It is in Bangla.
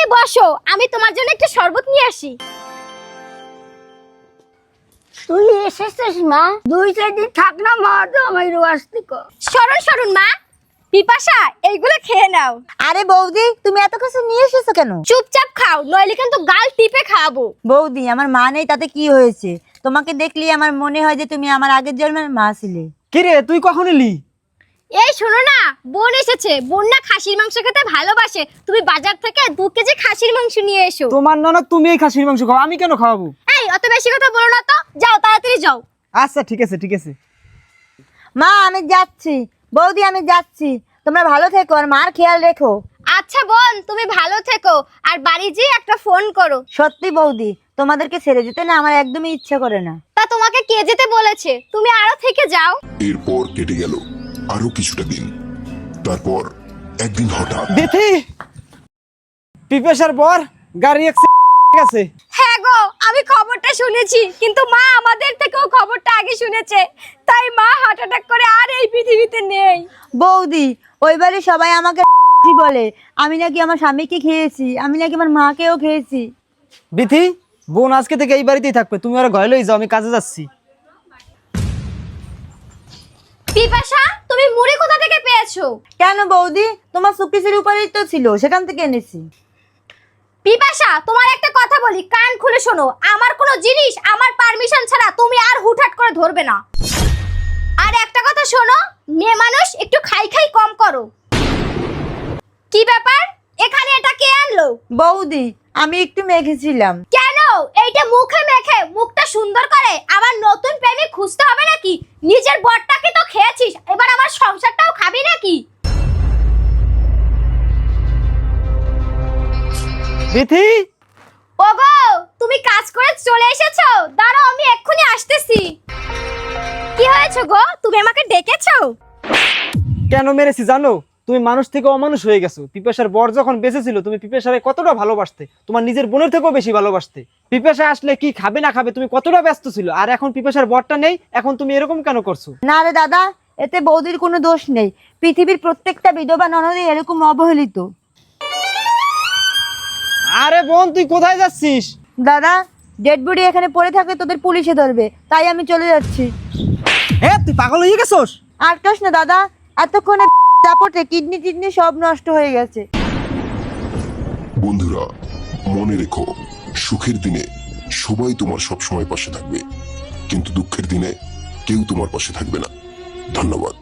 তুমি বসো, আমি তোমার জন্য একটা শরবত নিয়ে আসি। তুই এসেছিস মা? 2-4 দিন থাক না মা, তো আমার আসতে কো। সরুন সরুন মা, পিপাসা এইগুলো খেয়ে নাও। আরে বৌদি, তুমি এত কিছু নিয়ে এসেছো কেন? চুপচাপ খাও, নইলে কিন্তু গাল টিপে খাওয়াবো। বৌদি, আমার মা নেই তাতে কি হয়েছে? তোমাকে দেখলি আমার মনে হয় যে তুমি আমার আগের জন্মের মা ছিলে। কি রে, তুই কখন এলি? এই শোনো না, বোন এসেছে। বোন না খাসির মাংস খেতে ভালোবাসে, তুমি বাজার থেকে 2 কেজি খাসির মাংস নিয়ে এসো। তোমার ননদ তুমি এই খাসির মাংস খাও, আমি কেন খাওয়াবো? এই অত বেশি কথা বলো না তো, যাও তাড়াতাড়ি যাও। আচ্ছা ঠিক আছে ঠিক আছে। মা আমি যাচ্ছি। বৌদি আমি যাচ্ছি, তোমরা ভালো থেকো আর মার খেয়াল রেখো। আচ্ছা বোন, তুমি ভালো থেকো, আর বাড়ি যেয়ে একটা ফোন করো। সত্যি বৌদি, তোমাদেরকে ছেড়ে যেতে না আমার একদমই ইচ্ছে করে না। তা তোমাকে কে যেতে বলেছে? তুমি আরো থেকে যাও। এরপর কেটে গেল আরো কিছুটা দিন। তারপর একদিন হঠাৎ দিদি, পিপেসার পর গাড়ি অ্যাক্সিডেন্ট গেছে। হ্যাঁ গো, আমি খবরটা শুনেছি, কিন্তু মা আমাদের থেকেও খবরটা আগে শুনেছে, তাই মা হার্ট অ্যাটাক করে আর এই পৃথিবীতে নেই। বৌদি, ওই বাড়ি সবাই আমাকে বলে আমি নাকি আমার স্বামীকে খেয়েছি, আমি নাকি আমার মাকেও খেয়েছি। বিথি, বোন আজকে থেকে এই বাড়িতেই থাকবে, তুমি ওরা ঘরে লই যাও, আমি কাজে যাচ্ছি। পিপাসা, তুমি মুড়ি কোথা থেকে পেয়েছো? কেন বৌদি, তোমার সুটকেসের উপরেই তো ছিল, সেখান থেকে এনেছি। পিপাসা, তোমার একটা কথা বলি, কান খুলে শোনো। আমার কোনো জিনিস আমার পারমিশন ছাড়া তুমি আর হুটহাট করে ধরবে না। আর একটা কথা শোনো, মেয়ে মানুষ একটু খাই খাই কম করো। কি ব্যাপার, এখানে এটা কে আনলো? বৌদি, আমি একটু মেখেছিলাম। কেন? এইটা মুখে মেখে মুখটা সুন্দর করে আমার নতুন প্রেমিক খুঁজতে হবে নাকি? নিজের বরটাকে তো খেয়েছিস, এবার আমার সংসারটাও খাবি নাকি? বিথি, ওগো, তুমি কাজ করে চলে এসেছো? দাঁড়াও, আমি এক্ষুনি আসতেছি। কি হয়েছে গো, তুমি আমাকে ডেকেছো? কেন মেরেছি জানো? তুমি মানুষ থেকে অমানুষ হয়ে গেছো। পিপেসার বর যখন বেঁচে ছিল তুমি পিপেসারে কতটা ভালোবাসতে, তোমার নিজের বোনের থেকেও বেশি ভালোবাসতে। পিপেসা আসলে কি খাবে না খাবে তুমি কতটা ব্যস্ত ছিল, আর এখন পিপেসার বরটা নেই, এখন তুমি এরকম কেন করছো? না রে দাদা, এতে বৌদির কোনো দোষ নেই। পৃথিবীর প্রত্যেকটা বিধবা ননদই এরকম অবহেলিত। আরে বোন, তুই কোথায় যাচ্ছিস? দাদা, ডেড বডি এখানে পড়ে থাকলে তোদের পুলিশে ধরবে, তাই আমি চলে যাচ্ছি। হ্যাঁ, তুই পাগল হয়ে গেছোস? আর কাস না দাদা, এতক্ষণে দাপটে কিডনি টিডনি সব নষ্ট হয়ে গেছে। বন্ধুরা, মনে রেখো, সুখের দিনে সবাই তোমার সব সময় পাশে থাকবে, কিন্তু দুঃখের দিনে কেউ তোমার পাশে থাকবে না। ধন্যবাদ।